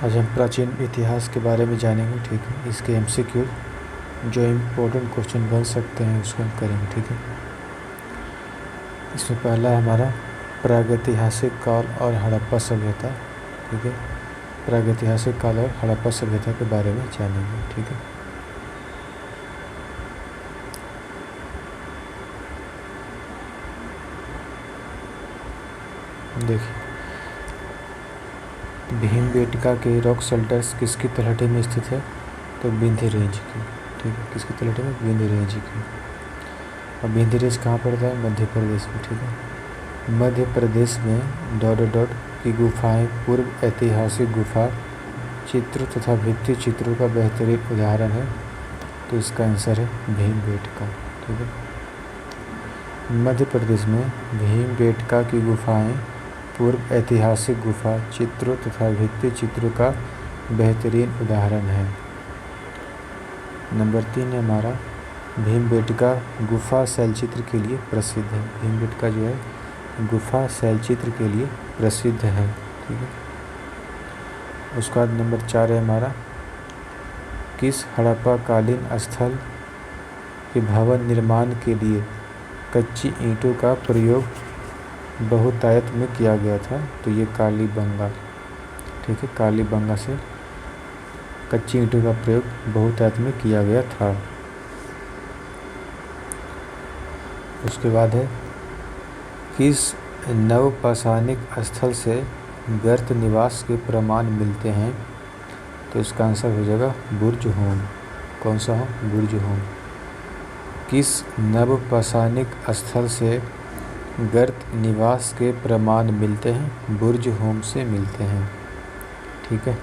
आज हम प्राचीन इतिहास के बारे में जानेंगे, ठीक है। इसके एमसीक्यू जो इम्पोर्टेंट क्वेश्चन बन सकते हैं उसको हम करेंगे, ठीक है। इसमें पहला है हमारा प्रागैतिहासिक काल और हड़प्पा सभ्यता, ठीक है। प्रागैतिहासिक काल और हड़प्पा सभ्यता के बारे में जानेंगे, ठीक है। देखिए, भीमबेटका के रॉक शेल्टर्स किसकी तलहटी में स्थित है? तो विंध्य रेंज की, ठीक है। किसकी तलहटी में? विंध्य रेंज की। और विंध्य रेंज कहाँ पड़ता है? मध्य प्रदेश में, ठीक है। मध्य प्रदेश में डॉट की गुफाएं पूर्व ऐतिहासिक गुफा चित्र तथा भित्ति चित्रों का बेहतरीन उदाहरण है। तो इसका आंसर है भीमबेटका, ठीक है। मध्य प्रदेश में भीमबेटका की गुफाएं पूर्व ऐतिहासिक गुफा चित्रों तथा भित्ति चित्रों का बेहतरीन उदाहरण है। नंबर 3 है हमारा, भीमबेटका गुफा शैलचित्र के लिए प्रसिद्ध है। भीमबेटका जो है गुफा शैलचित्र के लिए प्रसिद्ध है, ठीक है। उसके बाद नंबर 4 है हमारा, किस हड़प्पा कालीन स्थल के भवन निर्माण के लिए कच्ची ईंटों का प्रयोग बहुतायत में किया गया था? तो ये कालीबंगा, ठीक है। कालीबंगा से कच्ची ईंटों का प्रयोग बहुतायत में किया गया था। उसके बाद है, किस नवपाषाणिक स्थल से गर्त निवास के प्रमाण मिलते हैं? तो इसका आंसर हो जाएगा बुर्ज होम। कौन सा हो? बुर्ज होम। किस नवपाषाणिक स्थल से गर्त निवास के प्रमाण मिलते हैं? बुर्ज होम से मिलते हैं, ठीक है।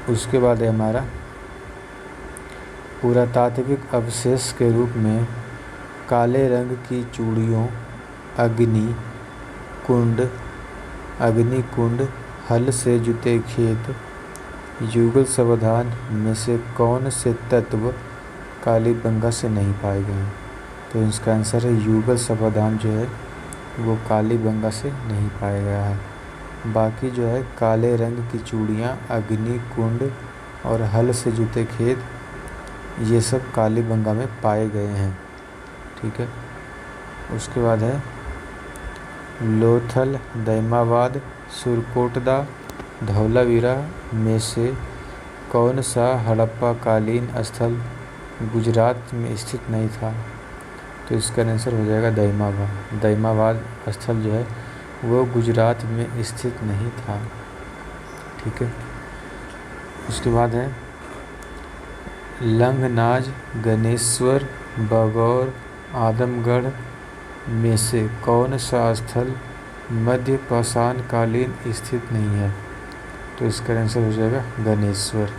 उसके बाद है हमारा, पुरातात्विक अवशेष के रूप में काले रंग की चूड़ियों अग्निकुंड हल से जुते खेत युगल सावधान में से कौन से तत्व कालीबंगा से नहीं पाए गए हैं? तो इसका आंसर है युगल सावधान जो है वो कालीबंगा से नहीं पाया गया है। बाकी जो है काले रंग की चूड़ियाँ, अग्निकुंड और हल से जुते खेत, ये सब कालीबंगा में पाए गए हैं, ठीक है। उसके बाद है, लोथल, दैमाबाद, सुरकोटदा, धौलावीरा में से कौन सा हड़प्पा कालीन स्थल गुजरात में स्थित नहीं था? तो इसका आंसर हो जाएगा दैमाबाद। दैमाबाद स्थल जो है वो गुजरात में स्थित नहीं था, ठीक है। उसके बाद है, लंगनाज, गणेश्वर, बगौर, आदमगढ़ में से कौन सा स्थल मध्य पाषाण कालीन स्थित नहीं है? तो इसका आंसर हो जाएगा गणेश्वर,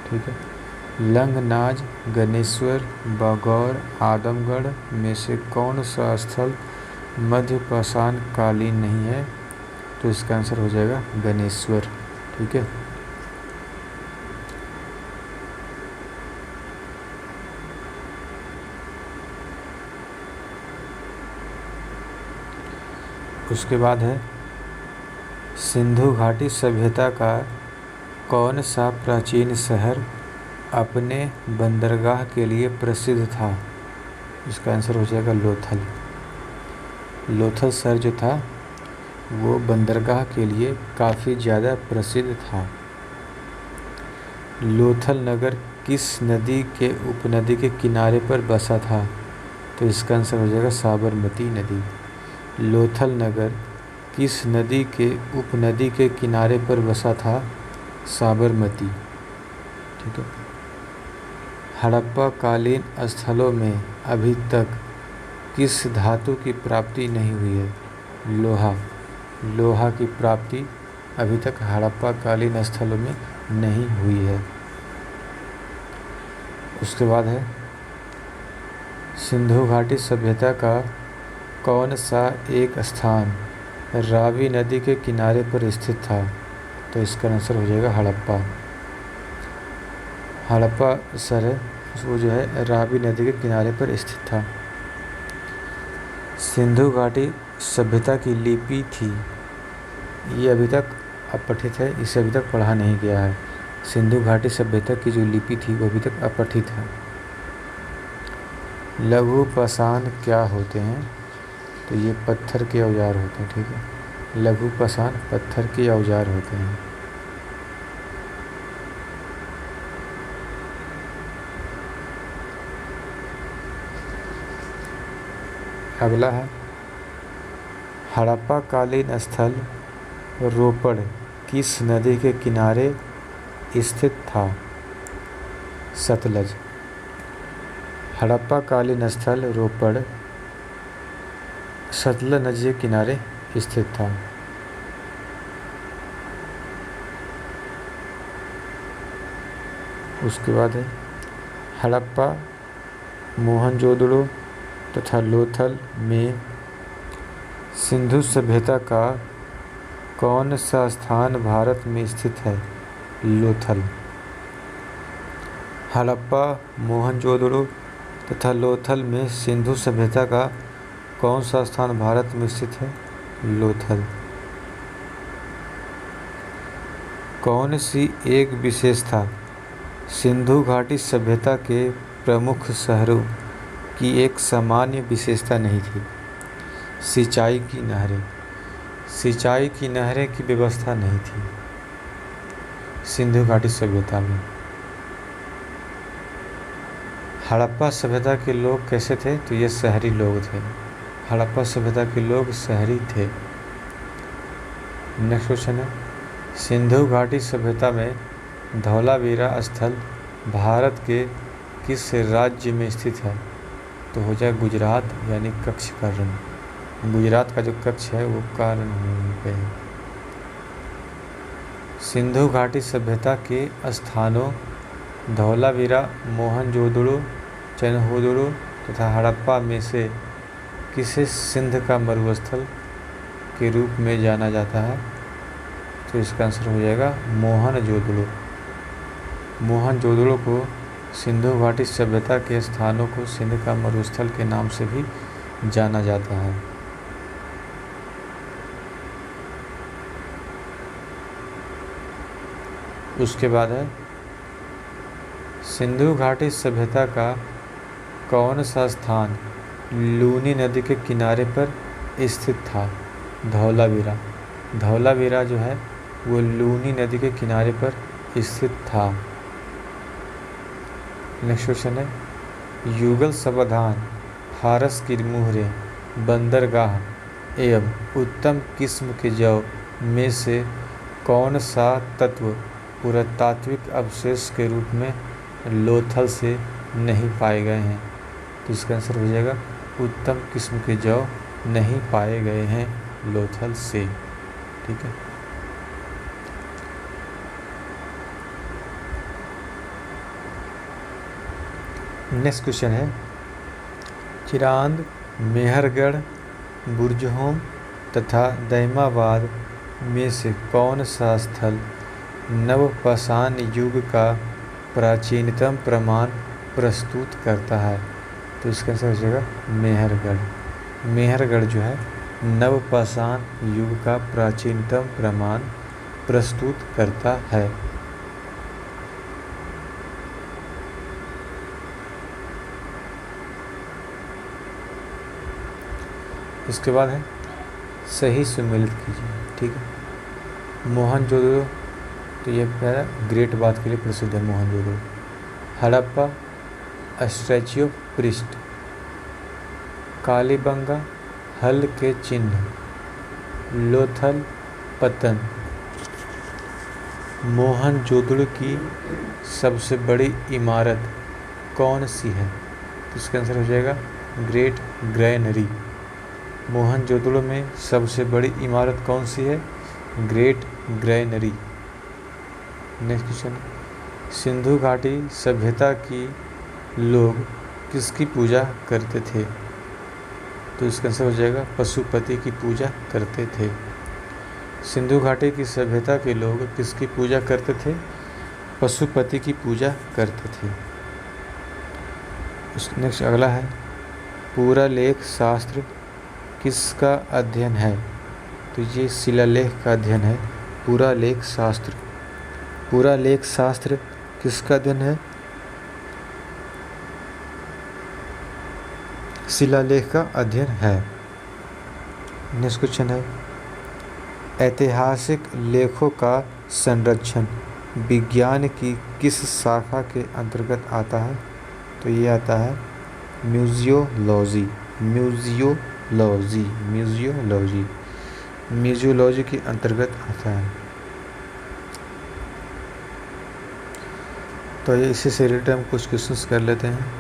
ठीक है। लंगनाज, गणेश्वर, बगौर, आदमगढ़ में से कौन सा स्थल मध्य पाषाण कालीन नहीं है? तो इसका आंसर हो जाएगा गणेश्वर, ठीक है। उसके बाद है, सिंधु घाटी सभ्यता का कौन सा प्राचीन शहर अपने बंदरगाह के लिए प्रसिद्ध था? इसका आंसर हो जाएगा लोथल। लोथल शहर जो था वो बंदरगाह के लिए काफ़ी ज़्यादा प्रसिद्ध था। लोथल नगर किस नदी के उपनदी के किनारे पर बसा था? तो इसका आंसर हो जाएगा साबरमती नदी। लोथल नगर किस नदी के उपनदी के किनारे पर बसा था? साबरमती, ठीक है। हड़प्पा कालीन स्थलों में अभी तक किस धातु की प्राप्ति नहीं हुई है? लोहा। लोहा की प्राप्ति अभी तक हड़प्पा कालीन स्थलों में नहीं हुई है। उसके बाद है, सिंधु घाटी सभ्यता का कौन सा एक स्थान रावी नदी के किनारे पर स्थित था? तो इसका आंसर हो जाएगा हड़प्पा। हड़प्पा शहर वो जो है रावी नदी के किनारे पर स्थित था। सिंधु घाटी सभ्यता की लिपि थी, ये अभी तक अपठित है, इसे अभी तक पढ़ा नहीं गया है। सिंधु घाटी सभ्यता की जो लिपि थी वो अभी तक अपठित है। लघु पाषाण क्या होते हैं? तो ये पत्थर के औजार होते हैं, ठीक है। लघु पाषाण पत्थर के औजार होते हैं। अगला है हड़प्पा कालीन स्थल रोपड़ किस नदी के किनारे स्थित था? सतलज। हड़प्पा कालीन स्थल रोपड़ सतलज नदी के किनारे स्थित था। उसके बाद है हड़प्पा, मोहनजोदड़ो तथा लोथल में सिंधु सभ्यता का कौन सा स्थान भारत में स्थित है? लोथल। हड़प्पा, मोहनजोदड़ो तथा लोथल में सिंधु सभ्यता का कौन सा स्थान भारत में स्थित है? लोथल। कौन सी एक विशेषता सिंधु घाटी सभ्यता के प्रमुख शहरों की एक सामान्य विशेषता नहीं थी? सिंचाई की नहरें। सिंचाई की नहरें की व्यवस्था नहीं थी सिंधु घाटी सभ्यता में। हड़प्पा सभ्यता के लोग कैसे थे? तो ये शहरी लोग थे। हड़प्पा सभ्यता के लोग शहरी थे। नेक्स्ट क्वेश्चन है सिंधु घाटी सभ्यता में धौलावीरा स्थल भारत के किस राज्य में स्थित है? तो हो जाए गुजरात, यानी कच्छ का रण। गुजरात का जो कच्छ है वो का रण पे है। सिंधु घाटी सभ्यता के स्थानों धौलावीरा, मोहनजोदड़ो, चनहोदड़ो तथा हड़प्पा में से किसे सिंध का मरुस्थल के रूप में जाना जाता है? तो इसका आंसर हो जाएगा मोहनजोदड़ो। मोहनजोदड़ो को सिंधु घाटी सभ्यता के स्थानों को सिंध का मरुस्थल के नाम से भी जाना जाता है। उसके बाद है सिंधु घाटी सभ्यता का कौन सा स्थान लूनी नदी के किनारे पर स्थित था? धौलावीरा। धौलावीरा जो है वो लूनी नदी के किनारे पर स्थित था। नेक्स्ट क्वेश्चन है युगल समाधान, फारस की मुहरें, बंदरगाह एवं उत्तम किस्म के जौ में से कौन सा तत्व पुरातात्विक अवशेष के रूप में लोथल से नहीं पाए गए हैं? तो इसका आंसर हो जाएगा उत्तम किस्म के जौ नहीं पाए गए हैं लोथल से। ठीक है। नेक्स्ट क्वेश्चन है चिरांद, मेहरगढ़, बुरजहोम तथा दैमाबाद में से कौन सा स्थल नवपाषाण युग का प्राचीनतम प्रमाण प्रस्तुत करता है? तो इसका आंसर हो जाएगा मेहरगढ़। मेहरगढ़ जो है नवपाषाण युग का प्राचीनतम प्रमाण प्रस्तुत करता है। इसके बाद है सही सुमेलित कीजिए। ठीक है। मोहनजोदड़ो, तो ये पहला ग्रेट बात के लिए प्रसिद्ध है Mohenjodaro. Harappa, statue of priest. Kalibangan, हल के चिन्ह। लोथल, पतन। मोहनजोदड़ो की सबसे बड़ी इमारत कौन सी है? तो इसका आंसर हो जाएगा ग्रेट ग्रैनरी। मोहनजोदड़ो में सबसे बड़ी इमारत कौन सी है? Great granary. Next question, Sindhu घाटी सभ्यता की लोग किसकी पूजा करते थे? तो इसका आंसर हो जाएगा पशुपति की पूजा करते थे। सिंधु घाटी की सभ्यता के लोग किसकी पूजा करते थे? पशुपति की पूजा करते थे। नेक्स्ट अगला है, पूरा लेख शास्त्र किसका अध्ययन है? तो ये शिलालेख का अध्ययन है। पूरा लेख शास्त्र, पूरा लेख शास्त्र किसका अध्ययन है? शिलालेख का अध्ययन है। नेक्स्ट क्वेश्चन है, ऐतिहासिक लेखों का संरक्षण विज्ञान की किस शाखा के अंतर्गत आता है? तो ये आता है म्यूजियोलॉजी, म्यूजियोलॉजी, म्यूजियोलॉजी, म्यूजियोलॉजी के अंतर्गत आता है। तो ये इसी से रिलेटेड हम कुछ क्वेश्चंस कर लेते हैं।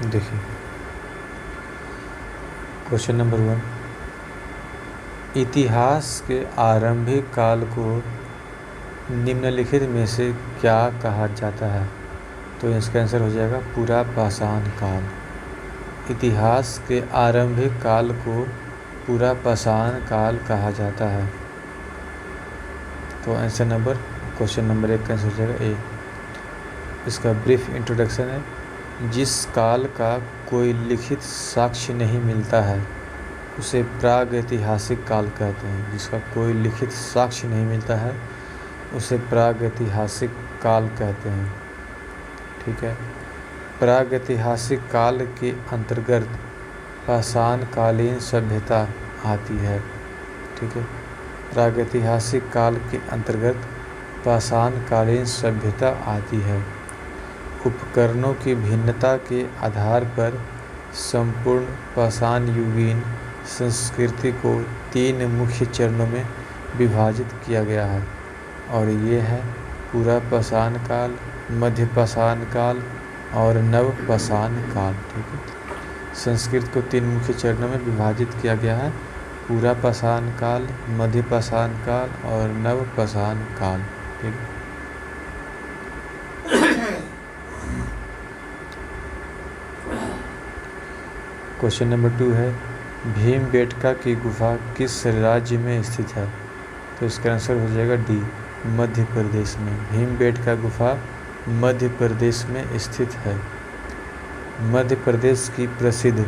देखिए क्वेश्चन नंबर 1, इतिहास के आरंभिक काल को निम्नलिखित में से क्या कहा जाता है? तो इसका आंसर हो जाएगा पुरापाषाण काल। इतिहास के आरंभिक काल को पुरापाषाण काल कहा जाता है। तो क्वेश्चन नंबर 1 का आंसर हो जाएगा ए। इसका ब्रीफ इंट्रोडक्शन है, जिस काल का कोई लिखित साक्ष्य नहीं मिलता है उसे प्रागैतिहासिक काल कहते हैं। जिसका कोई लिखित साक्ष्य नहीं मिलता है उसे प्रागैतिहासिक काल कहते हैं। ठीक है, प्रागैतिहासिक काल के अंतर्गत पाषाणकालीन सभ्यता आती है। ठीक है, प्रागैतिहासिक काल के अंतर्गत पाषाणकालीन सभ्यता आती है। उपकरणों की भिन्नता के आधार पर संपूर्ण पाषाणयुगीन संस्कृति को 3 मुख्य चरणों में विभाजित किया गया है, और ये है पुरापाषाण काल, मध्यपाषाण काल और नवपाषाण काल। ठीक है, संस्कृति को 3 मुख्य चरणों में विभाजित किया गया है, पुरापाषाण काल, मध्यपाषाण काल और नवपाषाण काल। ठीक है, क्वेश्चन नंबर 2 है, भीमबेटका की गुफा किस राज्य में स्थित है? तो इसका आंसर हो जाएगा डी, मध्य प्रदेश में। भीमबेटका गुफा मध्य प्रदेश में स्थित है। मध्य प्रदेश की प्रसिद्ध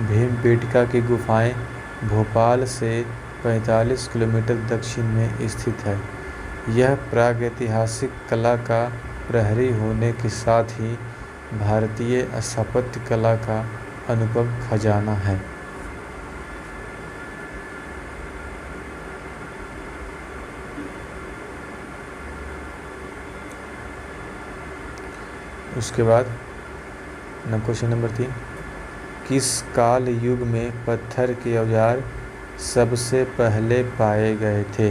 भीमबेटका की गुफाएं भोपाल से 45 किलोमीटर दक्षिण में स्थित है। यह प्रागैतिहासिक कला का प्रहरी होने के साथ ही भारतीय स्थापत्य कला का अनुपम खजाना है। उसके बाद क्वेश्चन नंबर 3, किस काल युग में पत्थर के औजार सबसे पहले पाए गए थे?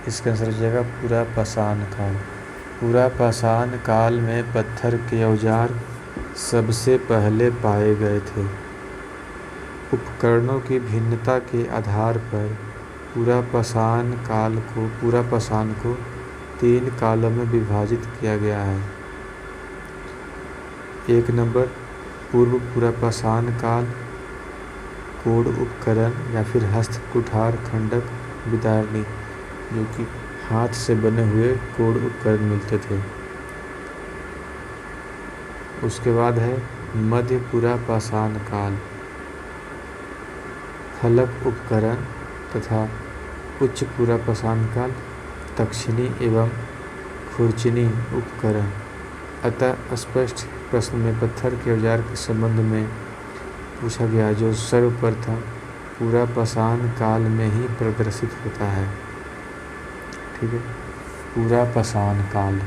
इसका आंसर हो जाएगा पुरापाषाण काल। पुरापाषाण काल में पत्थर के औजार सबसे पहले पाए गए थे। उपकरणों की भिन्नता के आधार पर पुरापाषाण को 3 कालों में विभाजित किया गया है। 1 नंबर पूर्व पुरापाषाण काल, कोड उपकरण या फिर हस्त कुठार खंडक विदारणी, जो कि हाथ से बने हुए कोड उपकरण मिलते थे। उसके बाद है मध्य पुरापाषाण काल, फलक उपकरण तथा उच्च पुरापाषाण काल, दक्षिणी एवं खुरचनी उपकरण। अतः स्पष्ट प्रश्न में पत्थर के औजार के संबंध में पूछा गया, जो सर्वप्रथम पुरापाषाण काल में ही प्रदर्शित होता है। ठीक है, पुरापाषाण काल।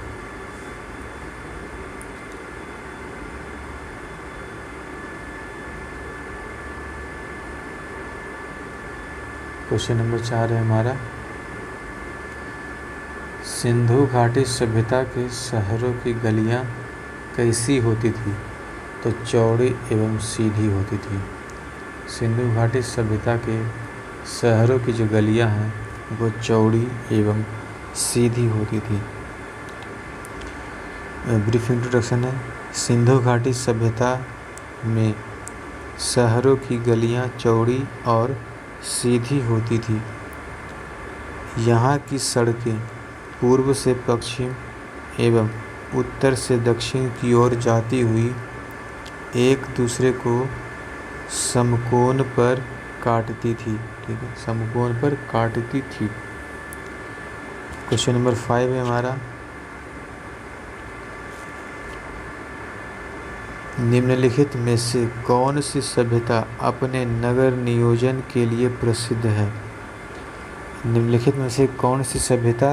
क्वेश्चन नंबर 4 है हमारा, सिंधु घाटी सभ्यता के शहरों की गलियां कैसी होती थी? तो चौड़ी एवं सीधी होती थी। सिंधु घाटी सभ्यता के शहरों की जो गलियां हैं वो चौड़ी एवं सीधी होती थी। ब्रीफ इंट्रोडक्शन है। सिंधु घाटी सभ्यता में शहरों की गलियां चौड़ी और सीधी होती थी। यहाँ की सड़कें पूर्व से पश्चिम एवं उत्तर से दक्षिण की ओर जाती हुई एक दूसरे को समकोण पर काटती थी। ठीक है, समकोण पर काटती थी। क्वेश्चन नंबर 5 है हमारा, निम्नलिखित में से कौन सी सभ्यता अपने नगर नियोजन के लिए प्रसिद्ध है? निम्नलिखित में से कौन सी सभ्यता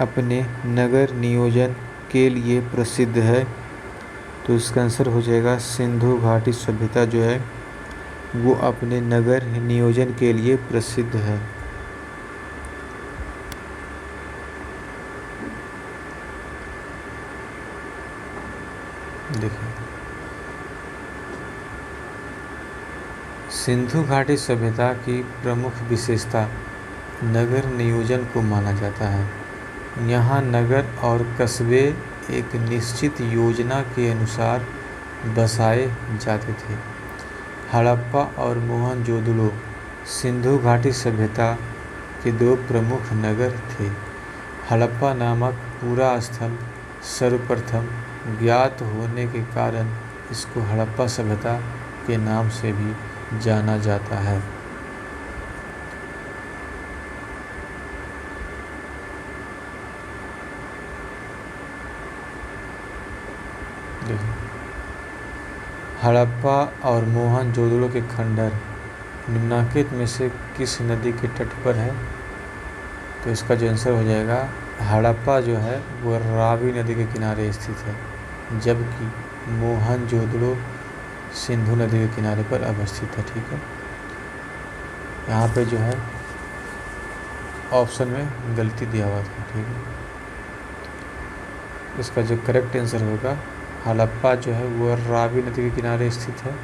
अपने नगर नियोजन के लिए प्रसिद्ध है? तो इसका आंसर हो जाएगा सिंधु घाटी सभ्यता जो है वो अपने नगर नियोजन के लिए प्रसिद्ध है। देखिए, सिंधु घाटी सभ्यता की प्रमुख विशेषता नगर नियोजन को माना जाता है। यहाँ नगर और कस्बे एक निश्चित योजना के अनुसार बसाए जाते थे। हड़प्पा और मोहनजोदड़ो सिंधु घाटी सभ्यता के दो प्रमुख नगर थे। हड़प्पा नामक पूरा स्थल सर्वप्रथम ज्ञात होने के कारण इसको हड़प्पा सभ्यता के नाम से भी जाना जाता है। हड़प्पा और मोहनजोदड़ो के खंडहर निम्नलिखित में से किस नदी के तट पर है? तो इसका जो आंसर हो जाएगा, हड़प्पा जो है वो रावी नदी के किनारे स्थित है, जबकि मोहनजोदड़ो सिंधु नदी के किनारे पर अवस्थित है। ठीक है, यहाँ पे जो है ऑप्शन में गलती दिया हुआ था। ठीक है, इसका जो करेक्ट आंसर होगा, हड़प्पा जो है वो रावी नदी के किनारे स्थित है,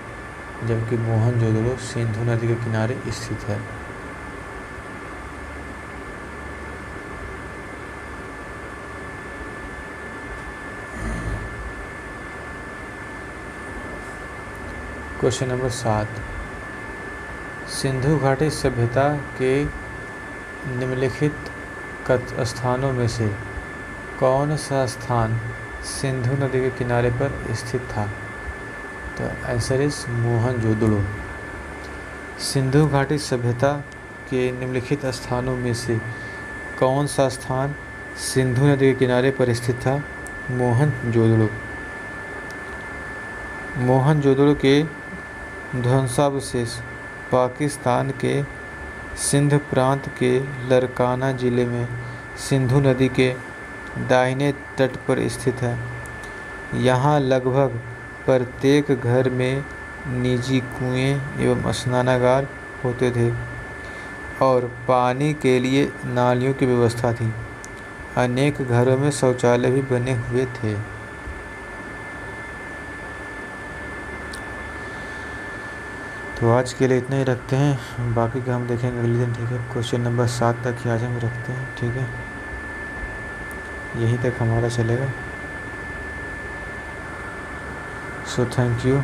जबकि मोहनजोदड़ो सिंधु नदी के किनारे स्थित है। क्वेश्चन नंबर 7, सिंधु घाटी सभ्यता के निम्नलिखित स्थानों में से कौन सा स्थान सिंधु नदी के किनारे पर स्थित था? तो आंसर इज मोहनजोदड़ो। सिंधु घाटी सभ्यता के निम्नलिखित स्थानों में से कौन सा स्थान सिंधु नदी के किनारे पर स्थित था? मोहनजोदड़ो। मोहनजोदड़ो के ध्वंसावशेष पाकिस्तान के सिंध प्रांत के लरकाना ज़िले में सिंधु नदी के दाहिने तट पर स्थित है। यहाँ लगभग प्रत्येक घर में निजी कुएं एवं स्नानागार होते थे और पानी के लिए नालियों की व्यवस्था थी। अनेक घरों में शौचालय भी बने हुए थे। तो आज के लिए इतना ही रखते हैं, बाकी का हम देखेंगे अगले दिन। ठीक है, क्वेश्चन नंबर 7 तक ही आज हम रखते हैं। ठीक है, यहीं तक हमारा चलेगा। So thank you.